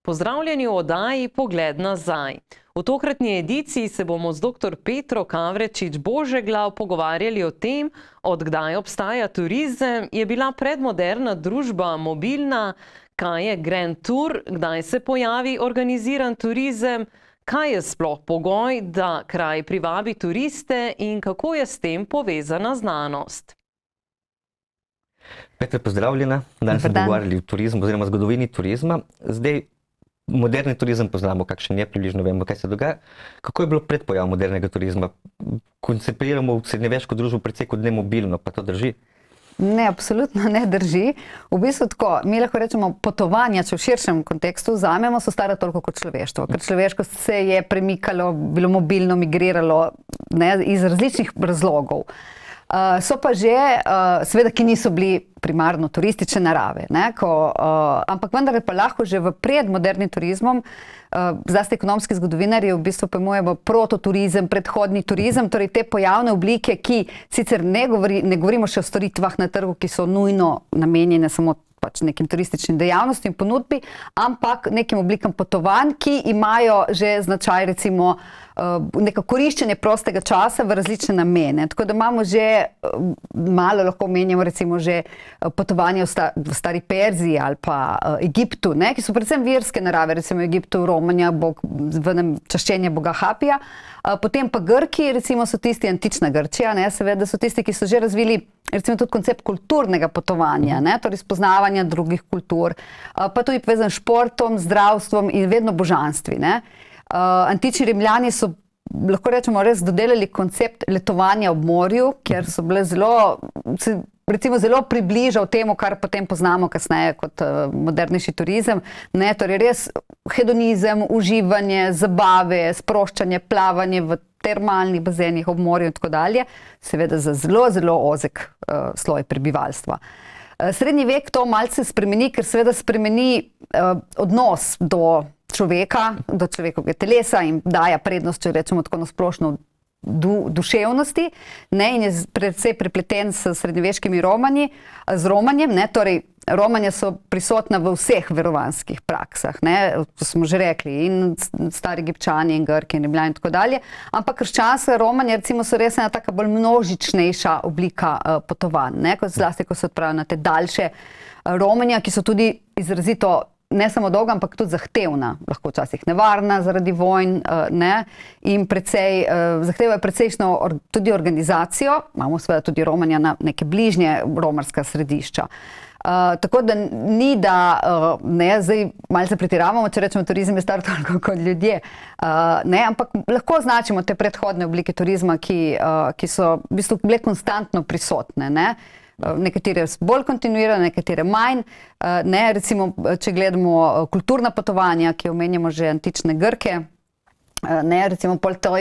Pozdravljeni v oddaji Pogled nazaj. V tokratni ediciji se bomo z dr. Petro Kavrečič-Božeglav pogovarjali o tem, od kdaj obstaja turizem, je bila predmoderna družba mobilna, kaj je Grand Tour, kdaj se pojavi organiziran turizem, kaj je sploh pogoj, da kraj privabi turiste in kako je s tem povezana znanost. Petra, pozdravljena. Danes smo pogovarjali o turizmu oziroma zgodovini turizma. Zdaj, moderni turizem poznamo, kakšen je, približno vemo, kaj se dogaja. Kako je bilo pred pojavom modernega turizma? Koncepiramo v srednjeveško družbo precej kot nemobilno, pa to drži? Ne, absolutno ne drži. V bistvu tako, mi lahko rečemo, potovanja, če v širšem kontekstu vzamemo, so stara toliko kot človeštvo. Ker človeštvo se je premikalo, bilo mobilno, migriralo, ne, iz različnih razlogov. So pa že, seveda, ki niso bili primarno turistične narave, ne, ampak vendar pa lahko že v predmodernim turizmom, zlasti ekonomski zgodovinarji v bistvu pojmujemo prototurizem, predhodni turizem, torej te pojavne oblike, ki sicer ne govorimo še o storitvah na trgu, ki so nujno namenjene samo pač nekim turističnim dejavnostim, ponudbi, ampak nekim oblikam potovanj, ki imajo že značaj recimo neko koriščenje prostega časa v različne namene. Tako da imamo že, malo lahko omenjamo recimo že potovanja v stari Perziji ali pa Egiptu, ne, ki so predvsem verske narave, recimo v Egiptu romanja, čaščenje boga Hapija. Potem pa Grki, recimo so tisti, antična Grčija, ne, seveda so tisti, ki so že razvili recimo tudi koncept kulturnega potovanja, ne, torej spoznavanja drugih kultur, pa tudi povezan s športom, zdravstvom in vedno božanstvi, ne. Antični Rimljani so, lahko rečemo, res dodelali koncept letovanja ob morju, kjer so bile zelo približal temu, kar potem poznamo kasneje kot modernejši turizem, ne, torej res hedonizem, uživanje, zabave, sproščanje, plavanje v termalnih bazenih ob morju in tako dalje, seveda za zelo, zelo ozek sloj prebivalstva. Srednji vek to malce spremeni, ker seveda spremeni odnos do človeka, do človekovega telesa in daje prednost, če rečemo tako nasplošno, duševnosti, ne, in je precej prepleten s srednjeveškimi z romanjem, ne, torej romanja so prisotna v vseh verovanskih praksah, ne, to smo že rekli, in stari Egipčani in Grki in Rimljani in tako dalje, ampak krščanska romanja recimo so res ena taka bolj množičnejša oblika potovanj, ne, kot zlasti, ko se odpravijo na te daljše romanja, ki so tudi izrazito ne samo dolga, ampak tudi zahtevna, lahko včasih nevarna zaradi vojn, ne, in zahtevajo precejšno tudi organizacijo, imamo seveda tudi romanja na neke bližnje romarska središča. Tako da ni, da ne, zdaj malce pretiravamo, če rečemo, turizem je star toliko kot ljudje, ne, ampak lahko označimo te predhodne oblike turizma, ki so v bistvu bile konstantno prisotne, ne. Nekatere bolj kontinuirane, nekatere manj, ne, recimo, če gledamo kulturna potovanja, ki omenjamo že antične Grke, ne, recimo, pol to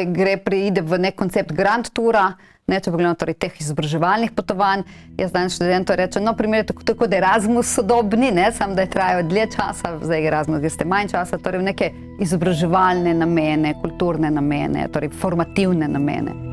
preide v nek koncept Grand Toura, ne, če pogledamo torej teh izobraževalnih potovanj, jaz danes študentov rečem, no, primer tako kot Erasmus sodobni, ne, samo da je trajal dlje časa, zdaj Erasmus greste manj časa, torej v neke izobraževalne namene, kulturne namene, torej formativne namene.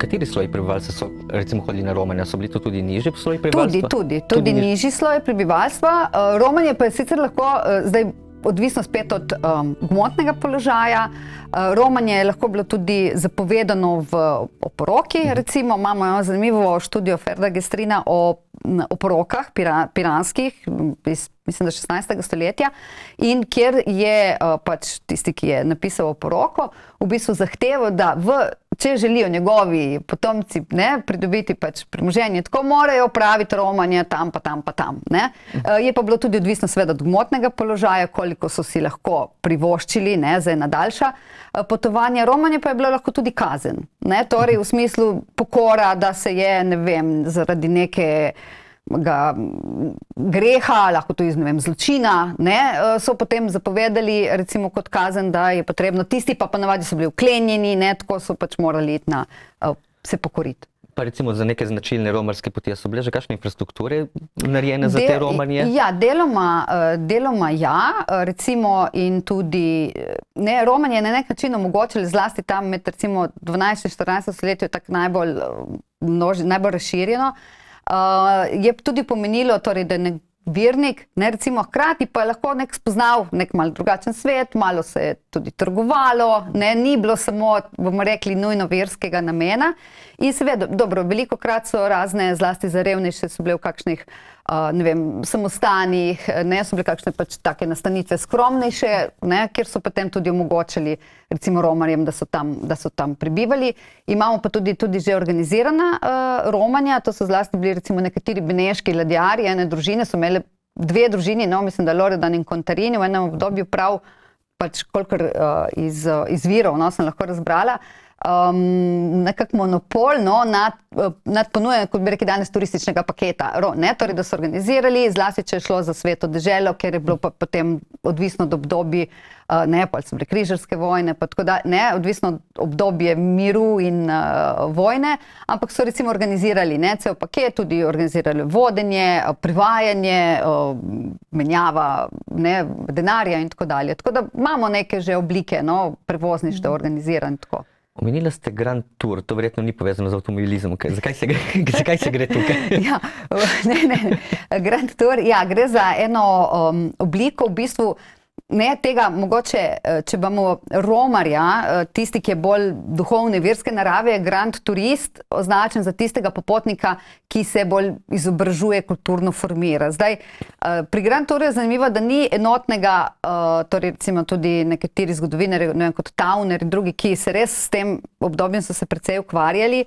Kateri sloji prebivalstva so recimo hodili na romanja? So bili to tudi nižji sloji prebivalstva? Tudi nižji sloji prebivalstva. Romanje pa je sicer lahko, zdaj odvisno spet od gmotnega položaja, romanje je lahko bilo tudi zapovedano v oporoki, recimo imamo zanimivo študijo Ferda Gestrina o oporokah piranskih, mislim, da 16. stoletja, in kjer je pač tisti, ki je napisal oporoko, v bistvu zahteval, da če želijo njegovi potomci, ne, pridobiti pač premoženje, tako morajo opraviti romanje tam pa tam pa tam, ne. Je pa bilo tudi odvisno seveda od gmotnega položaja, koliko so si lahko privoščili, ne, za ena daljša potovanja. Romanje pa je bilo lahko tudi kazen, ne, torej v smislu pokora, da se je, ne vem, zaradi neke greha, lahko tudi iz, ne vem, zločina, ne, so potem zapovedali recimo kot kazen, da je potrebno, tisti pa ponavadi so bili vklenjeni, ne, tako so pač morali iti se pokoriti. Pa recimo za neke značilne romarske poti, so bile že kakšne infrastrukture narejene za te romanje? Ja, deloma ja, recimo in tudi, ne, romanje je na nek način omogočili zlasti tam med recimo 12. in 14. stoletju tako najbolj razširjeno. Je tudi pomenilo, torej, da nek vernik, ne, recimo hkrati pa je lahko nek spoznal nek malo drugačen svet, malo se je tudi trgovalo, ne, ni bilo samo, bomo rekli, nujno verskega namena. In seveda, dobro, velikokrat so razne, zlasti za revnejše, so bile v kakšnih, ne vem, samostanih, ne, so bile kakšne pač take nastanitve skromnejše, ne, kjer so potem tudi omogočili recimo romarjem, da so tam prebivali. Imamo pa tudi že organizirana romanja, to so zlasti bili recimo nekateri beneški ladjarji, ene družine so imele dve družini, no, mislim, da Loredan in Kontarini v enem obdobju prav, pač kolikor iz virov, no, sem lahko razbrala, nekako monopol, no, nad ponujanjem, kot bi rekli danes, turističnega paketa. Ne, torej, da so organizirali, zlasti, če je šlo za Sveto deželo, ker je bilo pa potem odvisno od obdobij, ne, pa so bile križarske vojne, pa tako da, ne, odvisno od obdobje miru in vojne, ampak so recimo organizirali, ne, cel paket, tudi organizirali vodenje, privajanje, menjava, ne, denarja in tako dalje. Tako da imamo neke že oblike, no, prevozništva organiziran tako. Omenila ste Grand Tour, to verjetno ni povezano z avtomobilizmom. Zakaj se gre tukaj? Ja, ne. Grand Tour, ja, gre za eno obliko, v bistvu, ne tega, mogoče, če imamo romarja, tisti, ki je bolj duhovne, verske narave, je grand turist označen za tistega popotnika, ki se bolj izobražuje, kulturno formira. Zdaj, pri Grand Touru je zanimivo, da ni enotnega, torej recimo tudi nekateri zgodovinarji, ne vem, kot Towner in drugi, ki se res s tem obdobjem so se precej ukvarjali,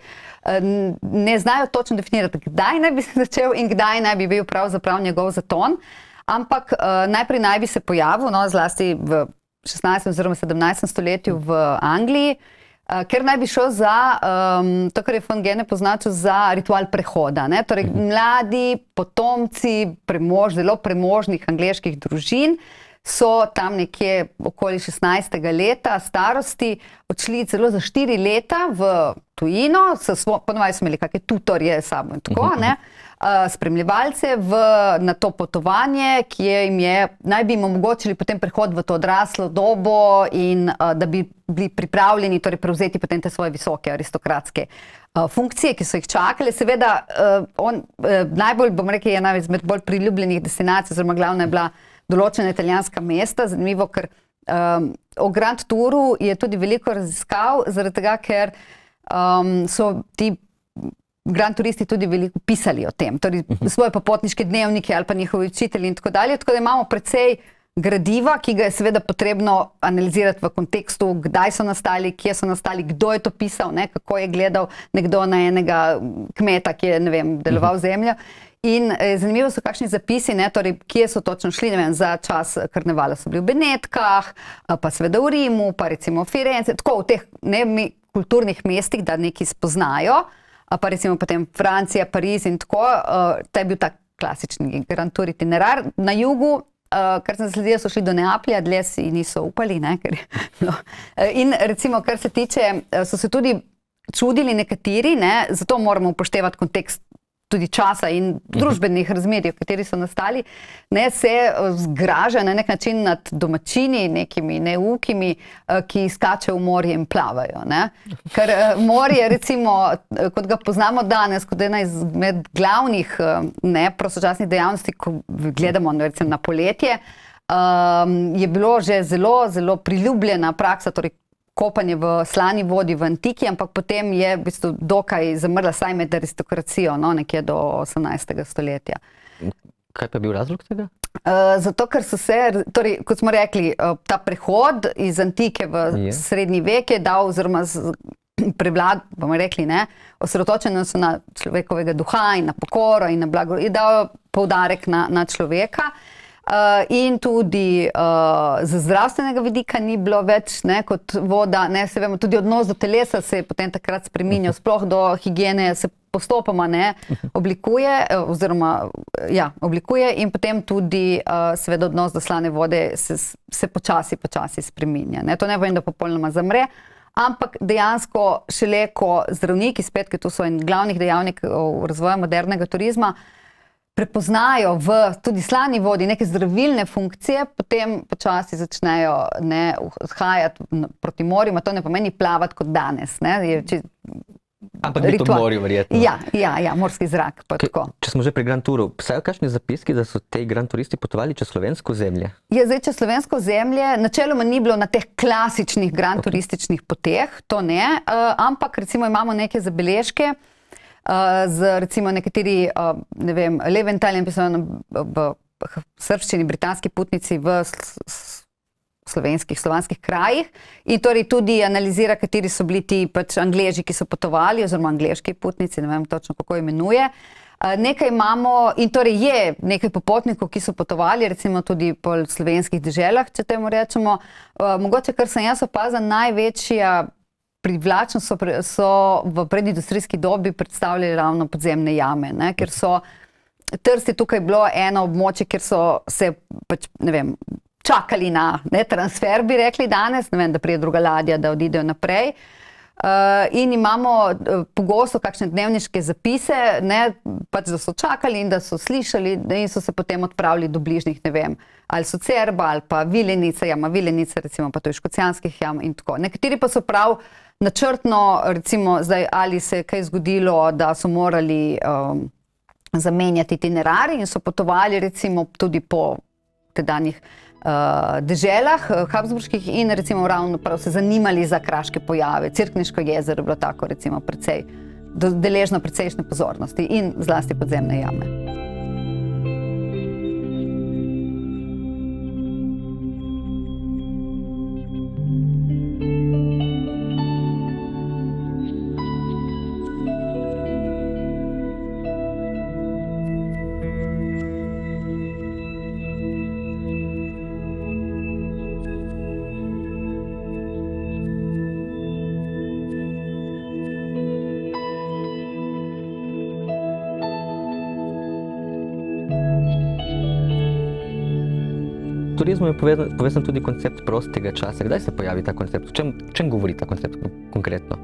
ne znajo točno definirati, kdaj naj bi se začel in kdaj naj bi bil pravzaprav njegov zaton. Ampak najprej naj bi se pojavil, no, zlasti v 16. oziroma 17. stoletju v Angliji, ker naj bi šel za, to, kar je von Gene poznačil, za ritual prehoda. Ne? Torej, mladi potomci zelo premožnih angleških družin so tam nekje okoli 16. leta starosti odšli celo za 4 leta v tujino, ponovadi so imeli kakšne tutorje sabo in tako, ne? Spremljevalce na to potovanje, ki naj bi jim omogočili potem prehod v to odraslo dobo in da bi bili pripravljeni torej prevzeti potem te svoje visoke aristokratske funkcije, ki so jih čakali. Seveda, najbolj, bom rekel, je ena izmed bolj priljubljenih destinacij, oziroma glavna je bila določena italijanska mesta. Zanimivo, ker o Grand Touru je tudi veliko raziskav, zaradi tega, ker so ti grand turisti tudi veliko pisali o tem, torej svoje popotniške dnevnike ali pa njihovi učitelji in tako dalje, tako da imamo precej gradiva, ki ga je seveda potrebno analizirati v kontekstu, kdaj so nastali, kje so nastali, kdo je to pisal, ne, kako je gledal nekdo na enega kmeta, ki je, ne vem, deloval zemljo. In zanimivo so kakšni zapisi, ne, torej, kje so točno šli, ne vem, za čas karnevala so bili v Benetkah, pa seveda v Rimu, pa recimo v Firence, tako v teh kulturnih mestih, da neki spoznajo, pa recimo potem Francija, Pariz in tako, to je bil tak klasični Grand Tour itinerar. Na jugu, kar sem sledila, so šli do Neaplja, dlje si niso upali, ne, ker no. In recimo, kar se tiče, so se tudi čudili nekateri, ne, zato moramo upoštevati kontekst tudi časa in družbenih razmerij, v kateri so nastali, ne, se zgraža na nek način nad domačini, nekimi neukimi, ki skačejo v morje in plavajo. Ne. Ker morje, recimo, kot ga poznamo danes, kot ena izmed glavnih prostočasnih dejavnosti, ko gledamo recimo na poletje, je bilo že zelo, zelo priljubljena praksa, torej kopanje v slani vodi v antiki, ampak potem je v bistvu dokaj zamrla saj med aristokracijo, no, nekje do 18. stoletja. Kaj pa je bil razlog tega? Zato, ker so se, torej, kot smo rekli, ta prehod iz antike v srednji vek je dal, oziroma bomo rekli, ne, osredotočeno so na človekovega duha in na pokoro in na blago, je dal poudarek na človeka. in tudi z zdravstvenega vidika ni bilo več, ne, kot voda, ne, se vemo, tudi odnos do telesa se je potem takrat spreminjal, sploh do higiene se postopoma ne oblikuje, oblikuje in potem tudi seveda odnos do slane vode se počasi spreminja. Ne. To ne povem, da popolnoma zamre, ampak dejansko šele, ko zdravniki, spet, ki to so en glavnih dejavnikov razvoja modernega turizma, prepoznajo v tudi slani vodi neke zdravilne funkcije, potem počasi začnejo odhajati proti morju, to ne pomeni plavati kot danes. Ne? Ampak biti v morju, verjetno. Ja, morski zrak. Če smo že pri Grand Touru, obstajajo kakšni zapiski, da so te Grand turisti potovali čez slovensko zemlje? Ja, zdaj, čez slovensko zemlje, načeloma ni bilo na teh klasičnih Grand turističnih poteh, to ne, ampak recimo imamo neke zabeležke, z recimo nekateri, ne vem, Leventhal je pisal v srbščini britanski potnici v slovanskih krajih in torej tudi analizira, kateri so bili ti pač Angleži, ki so potovali, oziroma angleški potnici, ne vem točno, kako imenuje. Nekaj imamo in torej je nekaj popotnikov, ki so potovali, recimo tudi po slovenskih deželah, če temu rečemo. Mogoče, kar sem jaz opazila, največja privlačnost so v predindustrijski dobi predstavljali ravno podzemne jame, ne? Ker so Trst je tukaj bilo eno območje, kjer so se pač, ne vem, čakali na transfer, bi rekli danes, ne vem, da prije druga ladja, da odidejo naprej. In imamo pogosto kakšne dnevniške zapise, ne, pač da so čakali in da so slišali in so se potem odpravili do bližnjih, ne vem, ali so Cerba ali pa Vilenica, jama Vilenica, recimo pa to je Škocjanskih jam in tako. Nekateri pa so prav načrtno, recimo zdaj, ali se je kaj zgodilo, da so morali zamenjati itinerarij in so potovali recimo tudi po tedanjih deželah habsburških in recimo ravno prav se zanimali za kraške pojave. Cerkniško jezero je bilo tako recimo deležno precejšnje pozornosti in zlasti podzemne jame. V turizmu je povezan tudi koncept prostega časa. Kdaj se pojavi ta koncept? Čem govori ta koncept konkretno?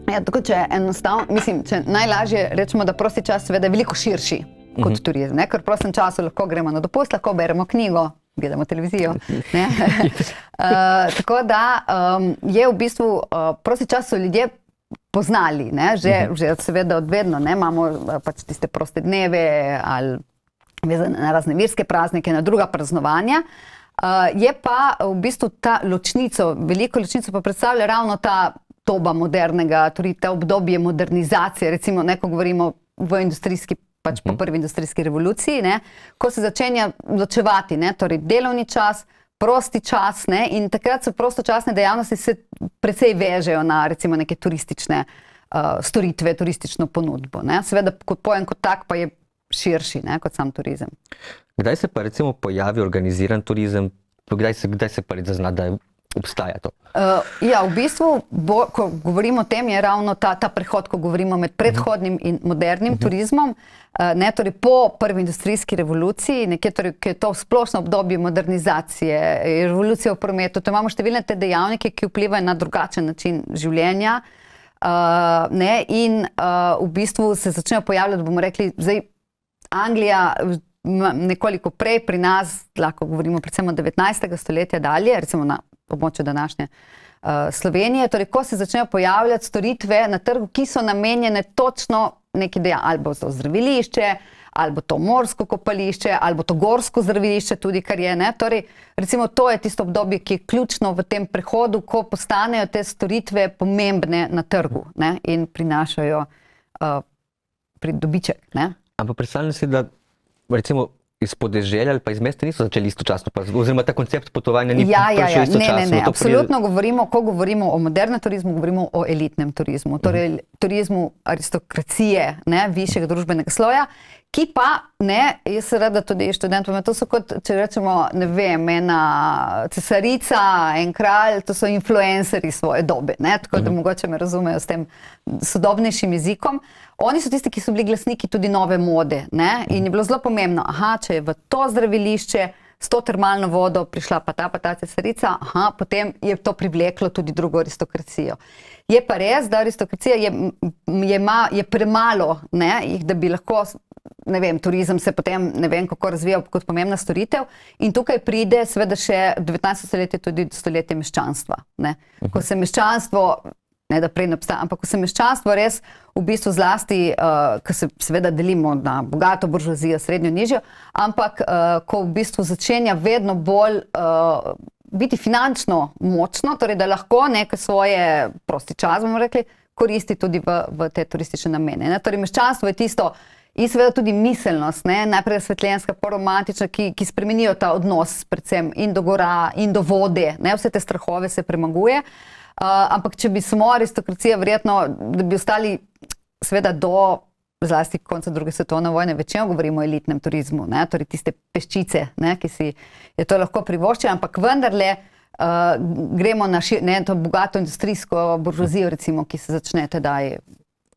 Ja, tako če enostavno, mislim, če najlažje rečemo, da prosti čas seveda je veliko širši kot turizem, ne? Ker v prostem času lahko gremo na dopust, lahko beremo knjigo, gledamo televizijo. Ne? Tako da je v bistvu prosti čas so ljudje poznali, ne? Že seveda odvedno, ne? Imamo pač tiste proste dneve ali vezane na razne verske praznike, na druga praznovanja. Je pa v bistvu ta ločnico, veliko ločnico pa predstavlja ravno ta doba modernega, torej ta obdobje modernizacije, recimo, ne, ko govorimo v industrijski, pač po prvi industrijski revoluciji, ne, ko se začenja ločevati, ne, torej delovni čas, prosti čas, ne, in takrat so prostočasne dejavnosti se precej vežejo na recimo neke turistične storitve, turistično ponudbo, ne. Seveda kot pojem kot tak pa je širši, ne, kot sam turizem. Kdaj se pa recimo pojavi organiziran turizem, kdaj se pa zazna, da obstaja to? Ja, v bistvu, ko govorimo o tem, je ravno ta prehod, ko govorimo med predhodnim in modernim turizmom, ne, torej po prvi industrijski revoluciji, nekje torej, ki je to splošno obdobje modernizacije, revolucije v prometu, to imamo številne te dejavnike, ki vplivajo na drugačen način življenja, ne, in v bistvu se začnejo pojavljati, bomo rekli, zdaj Anglija nekoliko prej, pri nas, lahko govorimo predvsem od 19. stoletja dalje, recimo na območju današnje Slovenije, torej ko se začnejo pojavljati storitve na trgu, ki so namenjene točno neki ali bo to zdravilišče, ali bo to morsko kopališče, ali bo to gorsko zdravilišče tudi, kar je, ne, torej recimo to je tisto obdobje, ki je ključno v tem prehodu, ko postanejo te storitve pomembne na trgu, ne, in prinašajo pridobiček, ne. Ampak predstavljam si, da recimo iz podeželja ali pa iz mesta niso začeli istočasno, oziroma ta koncept potovanja ni prišel istočasno. Ne, absolutno govorimo, ko govorimo o modernem turizmu, govorimo o elitnem turizmu. Torej, turizmu aristokracije, ne, višjega družbenega sloja, ki pa, ne, jaz se rada tudi študentom, to so kot, če rečemo, ne vem, ena cesarica, en kralj, to so influencerji svoje dobe, ne, tako da mogoče me razumejo s tem sodobnejšim jezikom. Oni so tisti, ki so bili glasniki tudi nove mode, ne, in je bilo zelo pomembno, če je v to zdravilišče s to termalno vodo prišla pa ta cesarica, potem je to privleklo tudi drugo aristokracijo. Je pa res, da aristokracija je premalo, ne, da bi lahko, ne vem, turizem se potem, ne vem, kako razvijal kot pomembna storitev in tukaj pride seveda še 19. stoletje tudi stoletje meščanstva, ne. Ko se meščanstvo, ne da prej ne obstaja, ampak ko se meščanstvo res v bistvu zlasti, ko se seveda delimo na bogato buržoazijo, srednjo, nižjo, ampak ko v bistvu začenja vedno bolj biti finančno močno, torej da lahko neke svoje prosti čas, bomo rekli, koristi tudi v te turistične namene, ne. Torej meščanstvo je tisto in seveda tudi miselnost, ne, najprej svetljenska, romantična, ki spremenijo ta odnos predvsem in do gora in do vode, ne, vse te strahove se premaguje. Ampak če bi samo aristokracija, verjetno, da bi ostali seveda do zlasti konca druge svetovne vojne, večino govorimo o elitnem turizmu, ne, torej tiste peščice, ne, ki si je to lahko privoščila, ampak vendarle gremo na to bogato industrijsko buržoazijo, recimo, ki se začne tedaj.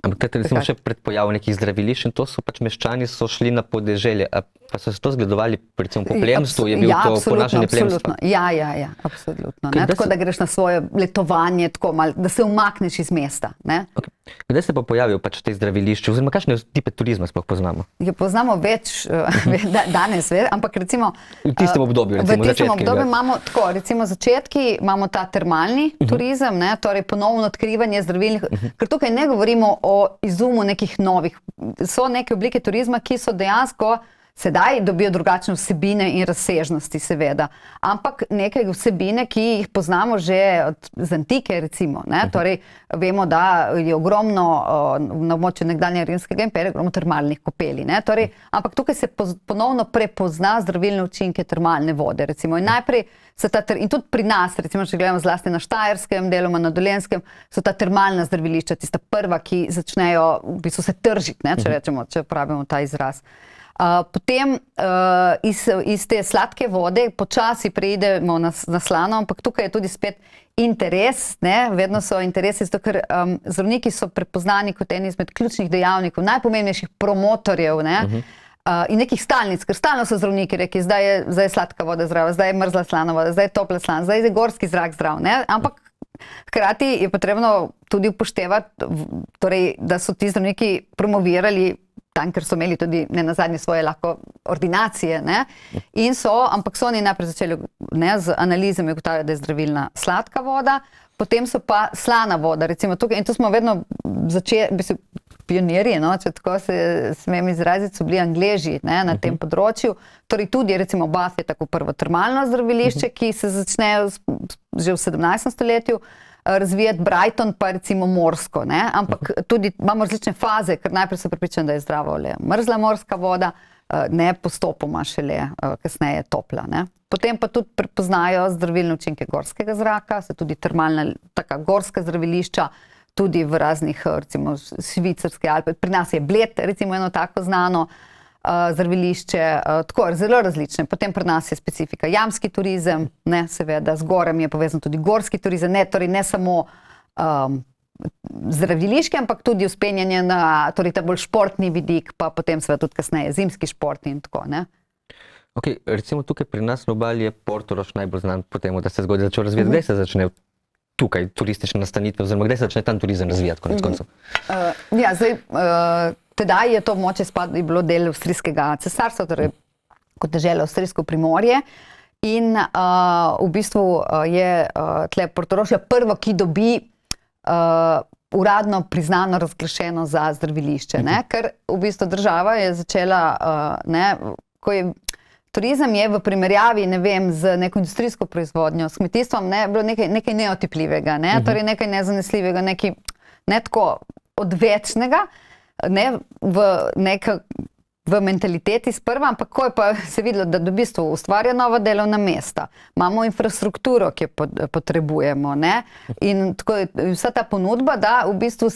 Ampak recimo še pred pojavom nekih zdravilišč in to so pač meščani so šli na podeželje, pa so se to zgledovali predvsem po plemstvu, je bil to ponašanje plemstva? Ja, absolutno. Tako da greš na svoje letovanje, tako malo, da se umakneš iz mesta. Kdaj se pa pojavijo pač te zdravilišče, oziroma kakšne tipe turizma sploh poznamo? Poznamo več, danes, ampak recimo v tistem obdobju, recimo začetki. V tistem obdobju imamo tako, recimo začetki, imamo ta termalni turizem, ne, torej ponovno odkrivanje zdravilnih, ker tukaj ne govorimo o izumu nekih novih, so neke oblike turizma, ki so dejansko sedaj dobijo drugačne vsebine in razsežnosti, seveda. Ampak neke vsebine, ki jih poznamo že z antike, recimo. Ne? Torej, vemo, da je ogromno na območju nekdanje rimskega imperija, ogromno termalnih kopeli. Ne? Torej, ampak tukaj se ponovno prepozna zdravilne učinke termalne vode. Recimo. In najprej in tudi pri nas, recimo, če gledamo zlasti na Štajerskem, deloma na Dolenjskem, so ta termalna zdravilišča tista prva, ki začnejo v bistvu se tržiti, ne? Če rečemo, če uporabimo ta izraz. Potem iz te sladke vode počasi preidemo na slano, ampak tukaj je tudi spet interes, ne? Vedno so interesi, zato ker zdravniki so prepoznani kot eni izmed ključnih dejavnikov, najpomembnejših promotorjev, ne? In nekih stalnic, ker stalno so zdravniki rekli, zdaj je sladka voda zdrava, zdaj je mrzla slana voda, zdaj je topla slana, zdaj je gorski zrak zdrav, ne? Ampak hkrati je potrebno tudi upoštevati, torej, da so ti zdravniki promovirali tam, ker so imeli tudi ne nazadnje svoje lahko ordinacije, ne? Ampak so oni najprej začeli, ne, z analizami ugotavljati, da je zdravilna sladka voda, potem so pa slana voda, recimo tukaj, in to smo vedno začeli, pionirji, no, če tako se smem izraziti, so bili Angleži, ne, na tem področju, torej tudi recimo Bath je tako prvo termalno zdravilišče, ki se začnejo že v 17. stoletju, razvijati, Brighton pa recimo morsko, ne? Ampak tudi imamo različne faze, ker najprej so prepričani, da je zdrava le mrzla morska voda, ne postopoma šele kasneje topla, ne? Potem pa tudi prepoznajo zdravilne učinke gorskega zraka, se tudi termalna taka gorska zdravilišča, tudi v raznih, recimo švicarske Alpe, pri nas je Bled, recimo eno tako znano zdravilišče, tako zelo različne. Potem pri nas je specifika jamski turizem, ne, seveda z gorami je povezan tudi gorski turizem, ne, torej ne samo zdraviliški, ampak tudi vzpenjanje na, torej ta bolj športni vidik, pa potem seveda tudi kasneje zimski športni in tako, ne. Ok, recimo tukaj pri nas na obali je Portorož najbolj znan po temu, da se zgodaj začel razvijati. Kdaj se začne tukaj turistične nastanitve, oziroma kdaj se začne tam turizem razvijati konec koncev? Ja, zdaj, tedaj je to območje bilo del avstrijskega cesarstva, torej kot dežela avstrijsko primorje. In v bistvu je tle Portorožje prvo, ki dobi uradno priznano razglašeno za zdravilišče, ne? Ker v bistvu država je začela, ne, ko je turizem je v primerjavi, ne vem, z neko industrijsko proizvodnjo, s kmetijstvom, ne, bilo nekaj neotipljivega, ne, torej nekaj nezanesljivega, nekaj ne tako odvečnega, ne, v v mentaliteti sprva, ampak ko je pa se videlo, da v bistvu ustvarja nova delovna mesta, imamo infrastrukturo, ki jo potrebujemo, ne? In tako je vsa ta ponudba, da v bistvu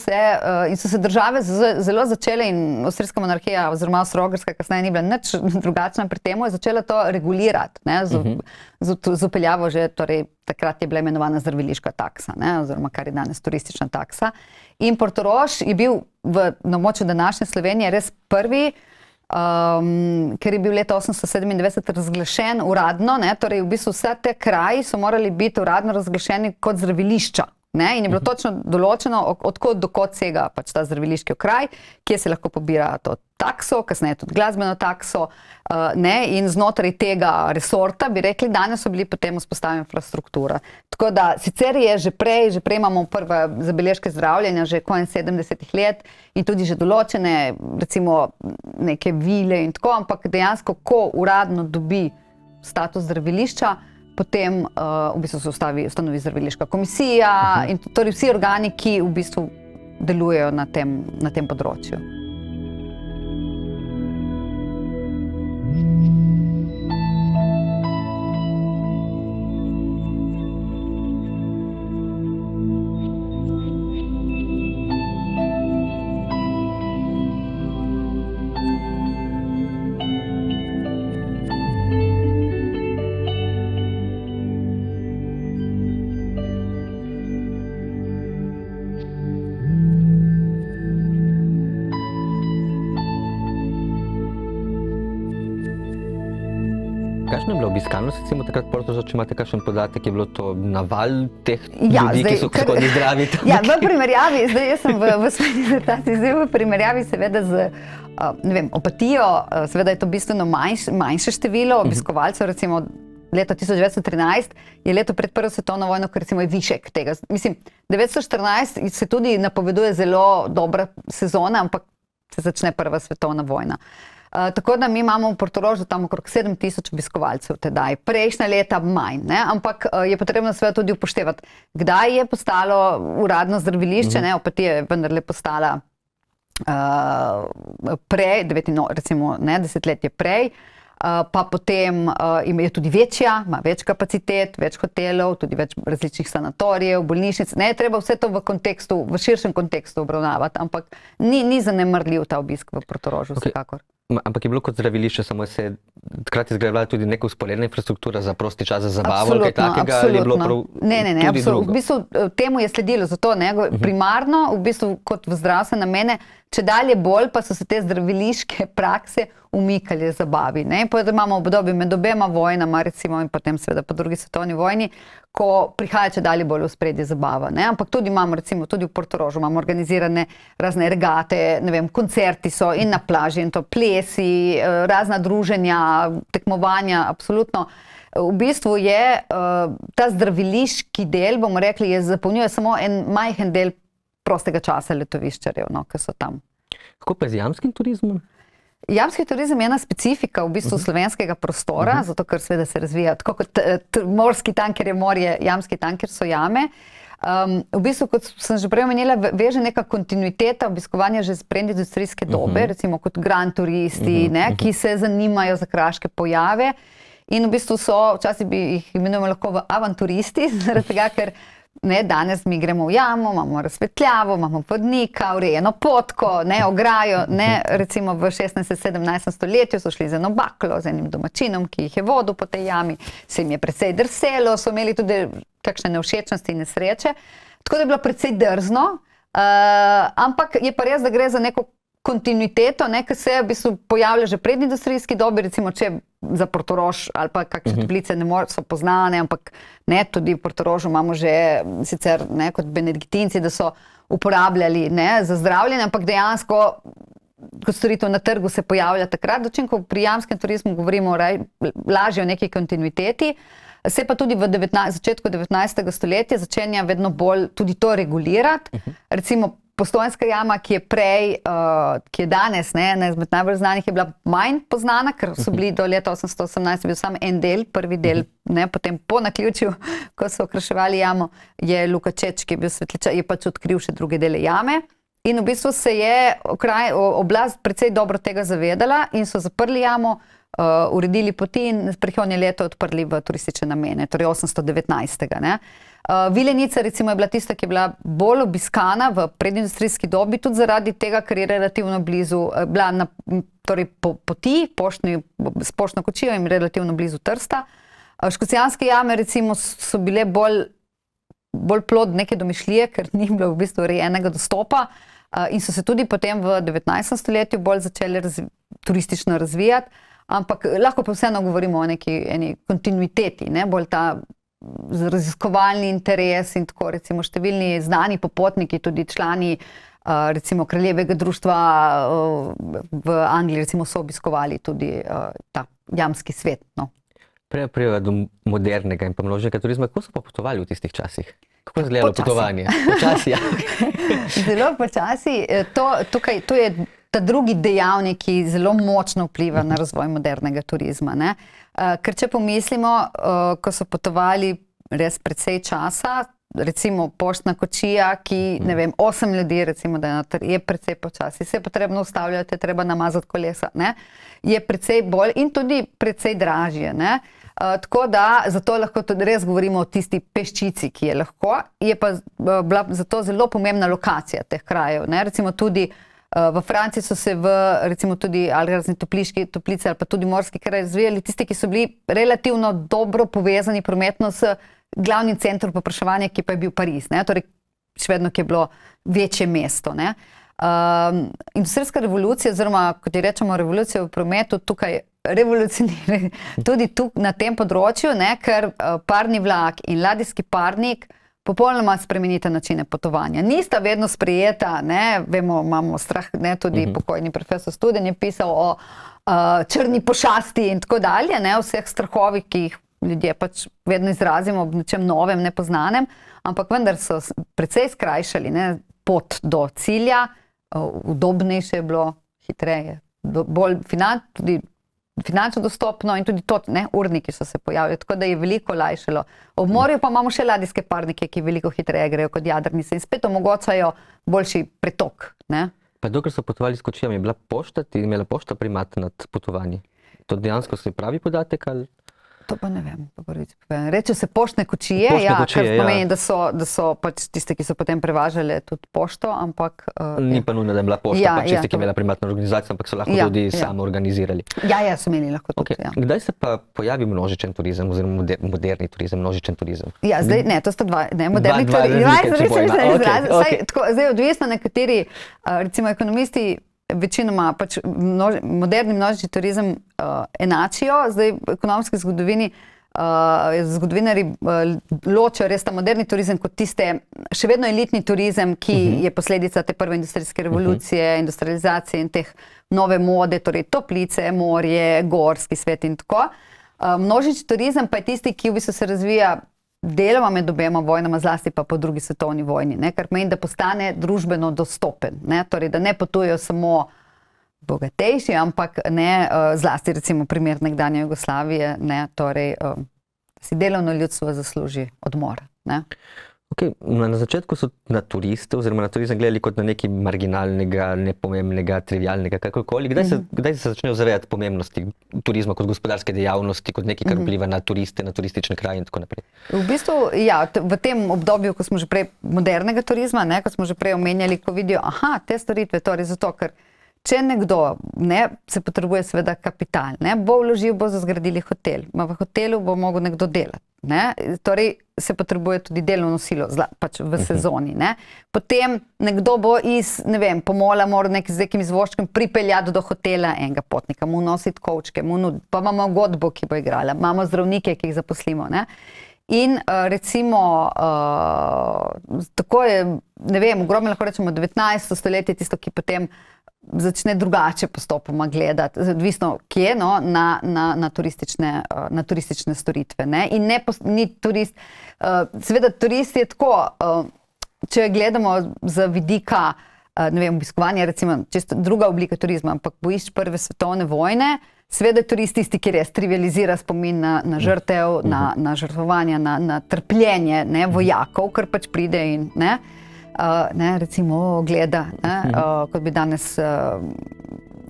in so se države zelo začele in avstrijska monarhija oziroma Avstro-Ogrska kasneje ni bila nič drugačna pri temu, je začela to regulirati, ne? Z upeljavo že, torej takrat je bila imenovana zdraviliška taksa, ne? Oziroma kar je danes turistična taksa. In Portorož je bil na območju današnje Slovenije res prvi, ker je bil leta 1897 razglašen uradno, ne, torej v bistvu vse te kraji so morali biti uradno razglašeni kot zdravilišča, ne, in je bilo točno določeno, odkot do kod sega pač ta zdraviliški okraj, kje se lahko pobira to takso, kasneje tudi glasbeno takso, ne, in znotraj tega resorta bi rekli, danes so bili potem vzpostavljena infrastruktura. Tako da sicer je že prej imamo prve zabeležke zdravljenja, že konec 70-ih let in tudi že določene, recimo neke vile in tako, ampak dejansko, ko uradno dobi status zdravilišča, potem v bistvu se ustanovi zdraviliška komisija in torej vsi organi, ki v bistvu delujejo na tem področju. Kakšna je bila obiskanost, recimo takrat Portoroža, če imate kakšen podatek, je bilo to naval teh ljudi, ki so skoraj zdravi? Ja, v primerjavi, zdaj jaz sem v svoji disertaciji, zdaj v primerjavi seveda z Opatijo, seveda je to bistveno manjše število obiskovalcev, recimo leta 1913 je leto pred Prvo svetovno vojno, ker recimo je višek tega. Mislim, 1914 se tudi napoveduje zelo dobra sezona, ampak se začne Prva svetovna vojna. Tako da mi imamo v Portorožu tam okrog 7000 obiskovalcev tedaj. Prejšnja leta manj, ne? Ampak je potrebno seveda tudi upoštevati, kdaj je postalo uradno zdravilišče, ne? Opatija je vendarle postala prej, recimo ne, desetletje prej, pa potem je tudi večja, ima več kapacitet, več hotelov, tudi več različnih sanatorijev, bolnišnic. Ne, je treba vse to v širšem kontekstu obravnavati, ampak ni zanemarljiv ta obisk v Portorožu, vsekakor. Ampak je bilo kot zdravilišče, samo se je takrat izgrajevala tudi neka usporedna infrastruktura za prosti čas, za zabavo, ali kaj takega, ali je bilo prav tudi drugo? V bistvu temu je sledilo, zato primarno, v bistvu kot v zdravstvene namene, če dalje bolj pa so se te zdraviliške prakse umikali zabavi. Potem imamo obdobje med obema vojnama, recimo, in potem seveda po drugi svetovni vojni, ko prihaja če dalje bolj v spredje zabava. Ampak tudi imamo, recimo, tudi v Portorožu imamo organizirane razne regate, ne vem, koncerti so in na plaži in to plesi, razna druženja, tekmovanja, absolutno. V bistvu je ta zdraviliški del, bomo rekli, zapolnjuje samo en majhen del prostega časa letoviščarjev, ki so tam. Kako pa z jamskim turizmom? Jamski turizem je ena specifika v bistvu slovenskega prostora, zato ker seveda se razvija tako kot morski tanker je morje, jamski tanker so jame. V bistvu, kot sem že prej omenila, veže neka kontinuiteta obiskovanja že z predindustrijske dobe, recimo kot grand turisti, ki se zanimajo za kraške pojave. In v bistvu včasih bi jih imenujemo lahko avanturisti, zaradi tega, ker danes mi gremo v jamo, imamo razsvetljavo, imamo vodnika, urejeno potko, ograjo, recimo v 16-17 stoletju so šli z eno baklo, z enim domačinom, ki jih je vodil po tej jami, se jim je precej drselo, so imeli tudi kakšne nevšečnosti in nesreče, tako da je bilo precej drzno, ampak je pa res, da gre za neko kontinuiteto, ki se v bistvu pojavlja že pred industrijski dobi, recimo če za Portorož ali pa kakšne toplice so poznane, ampak tudi v Portorožu imamo že sicer kot benediktinci, da so uporabljali za zdravljenje, ampak dejansko kot storitev na trgu se pojavlja takrat, dočim, ko pri jamskem turizmu govorimo lažje o neki kontinuiteti, se pa tudi v začetku 19. stoletja začenja vedno bolj tudi to regulirati, recimo Postojnska jama, ki je prej, ki je danes, ena izmed najbolj znanih, je bila manj poznana, ker so bili do leta 1818 bil samo en del, prvi del, potem po naključju, ko so okraševali jamo, je Luka Čeč, ki je bil svetličar, je pač odkril še druge dele jame in v bistvu se je oblast precej dobro tega zavedala in so zaprli jamo, uredili poti in prihodnje leto odprli v turistične namene, torej 819. Ne. Vilenica recimo je bila tista, ki je bila bolj obiskana v predindustrijski dobi, tudi zaradi tega, ker je relativno blizu, bila na torej poti, s poštno kočijo in relativno blizu Trsta. Škocjanske jame recimo so bile bolj plod neke domišljije, ker ni bilo v bistvu urejenega dostopa in so se tudi potem v 19. stoletju bolj začeli turistično razvijati, ampak lahko pa vseeno govorimo o eni kontinuiteti, ne, bolj ta raziskovalni interes in tako recimo številni znani popotniki, tudi člani recimo kraljevega društva v Angliji recimo so obiskovali tudi ta jamski svet. No. Prej do modernega in pa množnega turizma, kako so pa potovali v tistih časih? Kako je izgledalo potovanje? Počasi, ja. Zelo počasi. To je ta drugi dejavnik, ki zelo močno vpliva na razvoj modernega turizma. Ne? Ker če pomislimo, ko so potovali res precej časa, recimo poštna kočija, ki, ne vem, 8 ljudi, recimo, da je precej počasi, se je potrebno ustavljati, je treba namazati kolesa, ne? Je precej bolj in tudi precej dražje, ne? Tako da, zato lahko tudi res govorimo o tisti peščici, ki je lahko, je pa bila zato zelo pomembna lokacija teh krajev, ne? Recimo tudi v Franciji so se recimo tudi ali razni toplice ali pa tudi morski kraj razvijali tisti, ki so bili relativno dobro povezani prometno s glavnim centrom povpraševanja, ki pa je bil Pariz, ne? Torej še vedno, ki je bilo večje mesto. Ne? Industrijska revolucija, oziroma kot je rečemo revolucija v prometu, tukaj revolucionira tudi na tem področju, ne? Ker parni vlak in ladijski parnik popolnoma spremenita načine potovanja. Nista vedno sprejeta, ne, vemo, imamo strah, ne, tudi pokojni profesor Studen je pisal o črni pošasti in tako dalje, ne, vseh strahovih, ki jih ljudje pač vedno izrazimo ob nečem novem, nepoznanem, ampak vendar so precej skrajšali, ne, pot do cilja, udobnejše je bilo, hitreje, bolj tudi finančno dostopno in tudi to, ne, urniki so se pojavili, tako da je veliko lajšalo. Ob morju pa imamo še ladijske parnike, ki veliko hitreje grejo kot jadrnice in spet omogočajo boljši pretok. Ne. Pa dokler so potovali s kočijami, je bila pošta, imela pošta primat nad potovanji? To dejansko se pravi podatek ali? To pa ne vem. Reče se poštne kočije, kar pomeni, da so pač tiste, ki so potem prevažali tudi pošto, ampak... Ni pa nujno, da je bila pošta, pač tiste, ki je imela primatno organizacijo, ampak so lahko tudi samo organizirali. Ja, so imeli lahko tudi. Okay. Kdaj se pa pojavi množičen turizem oziroma moderni turizem, množičen turizem? Ja, zdaj, ne, to sta dva, ne, moderni turizem. Zdaj, odvisno nekateri, recimo ekonomisti, večinoma pač moderni množični turizem enačijo. Zdaj v ekonomski zgodovini zgodovinarji ločijo res ta moderni turizem kot tiste, še vedno elitni turizem, ki je posledica te prve industrijske revolucije, industrializacije in teh nove mode, torej toplice, morje, gorski svet in tako. Množični turizem pa je tisti, ki v bistvu se razvija deloma med obema vojnama, zlasti pa po drugi svetovni vojni, ne? Kar pomeni, da postane družbeno dostopen, ne? Torej, da ne potujejo samo bogatejši, ampak ne, zlasti recimo primer nekdanje Jugoslavije, ne? Torej, si delovno ljudstvo zasluži odmor. Ne? Okay. Na začetku so na turiste oziroma na turizem gledali kot na nekaj marginalnega, nepomembnega, trivialnega, kakorkoli. Kdaj se začnejo zavedati pomembnosti turizma kot gospodarske dejavnosti, kot nekaj, kar vpliva na turiste, na turistične kraje in tako naprej? V bistvu, ja, v tem obdobju, ko smo že prej modernega turizma, ne, ko smo že prej omenjali, ko vidijo, te storitve, torej zato, ker če nekdo, ne, se potrebuje seveda kapital, ne, bo vložil, bo zgradili hotel, v hotelu bo mogel nekdo delati, ne, torej se potrebuje tudi delovno silo, pač v sezoni, ne. Potem nekdo bo iz, ne vem, pomola mora z nekim izvožčkem pripeljati do hotela enega potnika, mu nositi kovčke, pa imamo godbo, ki bo igrala, imamo zdravnike, ki jih zaposlimo, ne. In recimo, tako je, ne vem, ogromno lahko rečemo 19. stoletje, tisto, ki potem začne drugače postopoma gledati, odvisno kje, no, na turistične storitve. Ne? In ni turist, seveda turist je tako, če gledamo z vidika, ne vem, obiskovanja, recimo, čisto druga oblika turizma, ampak bojišč prve svetovne vojne, seveda je turist tisti, ki res trivializira spomin na žrtev, na žrtvovanja, na trpljenje, ne, vojakov, kar pač pride in, ne. recimo gleda, kot bi danes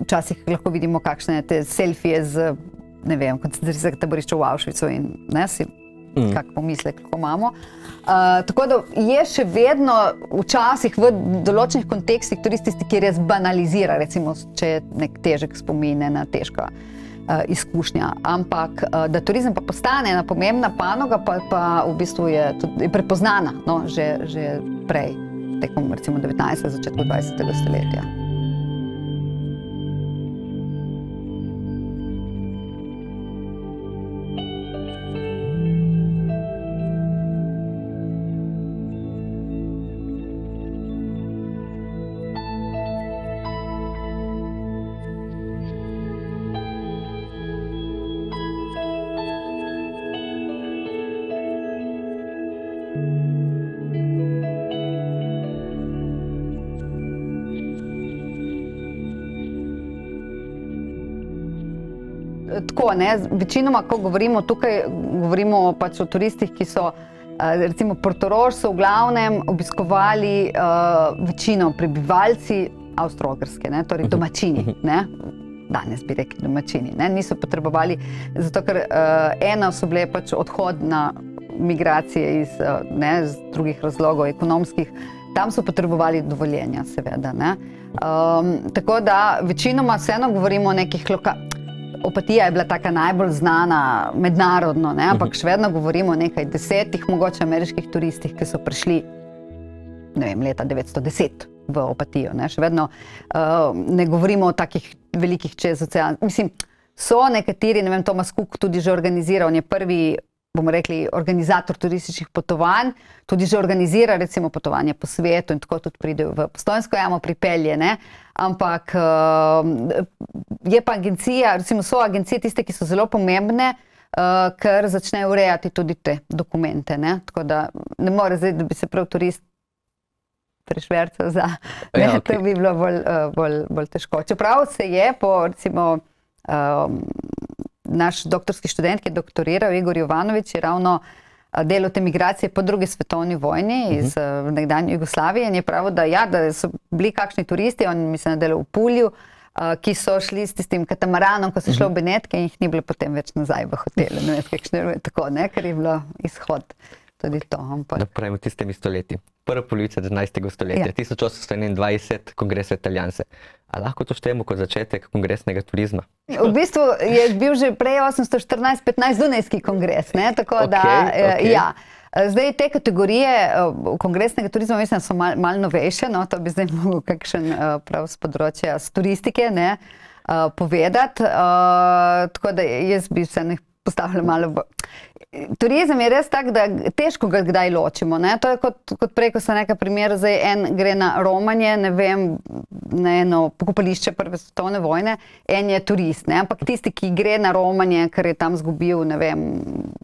včasih lahko vidimo kakšne te selfije z, ne vem, koncentracijskega taborišča v Auschwitzu in si kak pomislek lahko imamo. Tako da je še vedno včasih v določenih kontekstih turističnih, kjer res banalizira, recimo, če je nek težek spomin, ena težka izkušnja. Ampak, da turizem pa postane ena pomembna panoga, pa v bistvu je tudi prepoznana, že prej, tekom recimo 19. začetku 20. stoletja. Tako, večinoma, ko govorimo tukaj, govorimo pač o turistih, ki so, recimo Portorož so v glavnem obiskovali večino prebivalci Avstro-Ogrske, torej domačini, danes bi rekli domačini, niso potrebovali, zato ker ena so bile pač odhodna migracije iz drugih razlogov, ekonomskih, tam so potrebovali dovoljenja, seveda, tako da večinoma vseeno govorimo o nekih Opatija je bila taka najbolj znana mednarodno, ampak še vedno govorimo o nekaj 10 mogoče ameriških turistih, ki so prišli, ne vem, leta 910 v Opatijo, Še vedno ne govorimo o takih velikih čez ocean. Mislim, so nekateri, ne vem, Thomas Cook tudi že organiziral, on je prvi, bomo rekli, organizator turističnih potovanj, tudi že organizira recimo potovanje po svetu in tako tudi pride v Postojnsko jamo, pripelje, ampak je pa agencija, recimo so agencije tiste, ki so zelo pomembne, ker začnejo urejati tudi te dokumente, Tako da ne more zdaj, da bi se prav turist prešvercal za, to bi bilo bolj težko. Čeprav se je po, recimo, naš doktorski študent, ki je doktoriral, Igor Jovanović, je ravno delal te migracije po drugi svetovni vojni iz nekdanje Jugoslavije in je pravil, da so bili kakšni turisti, on mislim, delal v Pulju, ki so šli s tistim katamaranom, ko so šli v Benetke in jih ni bilo potem več nazaj v hotelu. Tako, ker je bilo izhod. Tudi to. Pravimo tistimi stoletji. Prva polovica 19. stoletja, 1821, kongres Italijanse. A lahko to štejemo kot začetek kongresnega turizma? V bistvu je bil že prej 814-15 Dunajski kongres, tako da, ja. Zdaj te kategorije kongresnega turizma mislim, so malo novejše, to bi zdaj mogel kakšen prav z področja z turistike povedati, tako da jaz bi se postavila malo Turizem je res tak, da težko ga kdaj ločimo, To je kot prej, ko sem nekaj primer, zdaj en gre na romanje, ne vem, na eno pokopališče prve svetovne vojne, en je turist, Ampak tisti, ki gre na romanje, ker je tam zgubil, ne vem,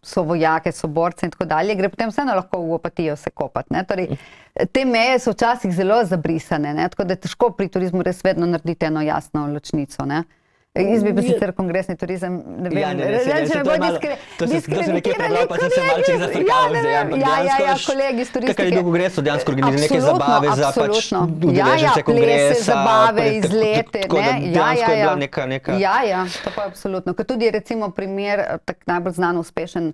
so vojake, so borce in tako dalje, gre potem vseeno lahko v Opatijo se kopati, Torej, te meje so včasih zelo zabrisane, Tako da je težko pri turizmu res vedno narediti eno jasno ločnico, Jaz bi pa sicer kongresni turizem, ne vem, če me bo diskreditirali, kolegi iz turistike. Kakaj je bil kongres, so dejansko organizirali neke zabave za pač udeležence kongresa. Plese, zabave, izlete, Tako da dejansko je bila neka... Ja, to pa je absolutno. Ker tudi recimo primer, tak najbolj znan, uspešen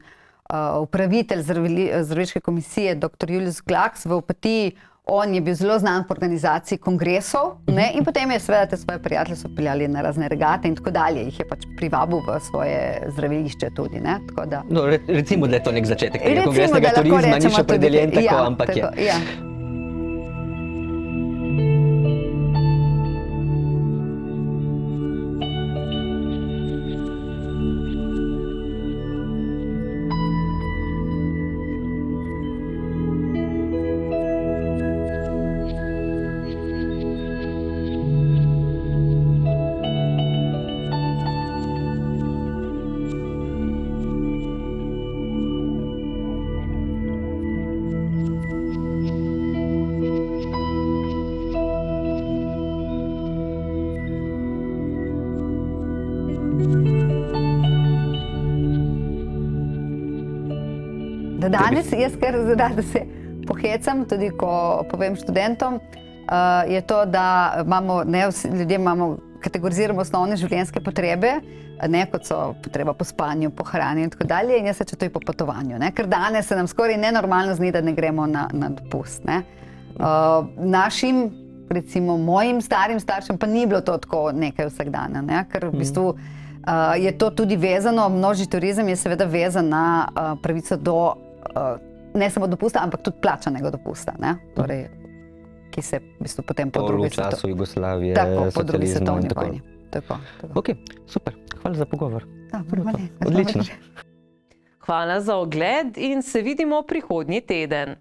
upravitelj zdraviliške komisije, dr. Julius Glaks v Opatiji, on je bil zelo znan po organizaciji kongresov, in potem je seveda te svoje prijatelje so peljali na razne regate in tako dalje, jih je pač privabil v svoje zdravilišče tudi, tako da... No, recimo, da je to nek začetek tega kongresnega turizma, ni še opredeljen tako, ampak je. Ja. Danes jaz kar rada se pohecam, tudi ko povem študentom, je to, da imamo, ljudje kategoriziramo osnovne življenjske potrebe, kot so potreba po spanju, po hrani in tako dalje, in jaz rečem, to je po potovanju, ne? Ker danes se nam skoraj nenormalno zdi, da ne gremo na dopust. Ne? Našim, recimo mojim starim staršem, pa ni bilo to tako nekaj vsakdana, ne? Ker v bistvu je to tudi vezano, množji turizem je seveda vezan na pravico do ne samo dopusta, ampak tudi plačanega dopusta, ne? Torej, ki se v bistvu potem po drugi svetovni času Jugoslavije, po drugi svetovni vojni. Ok, super, hvala za pogovor. Odlično. Odlično. Hvala za ogled in se vidimo prihodnji teden.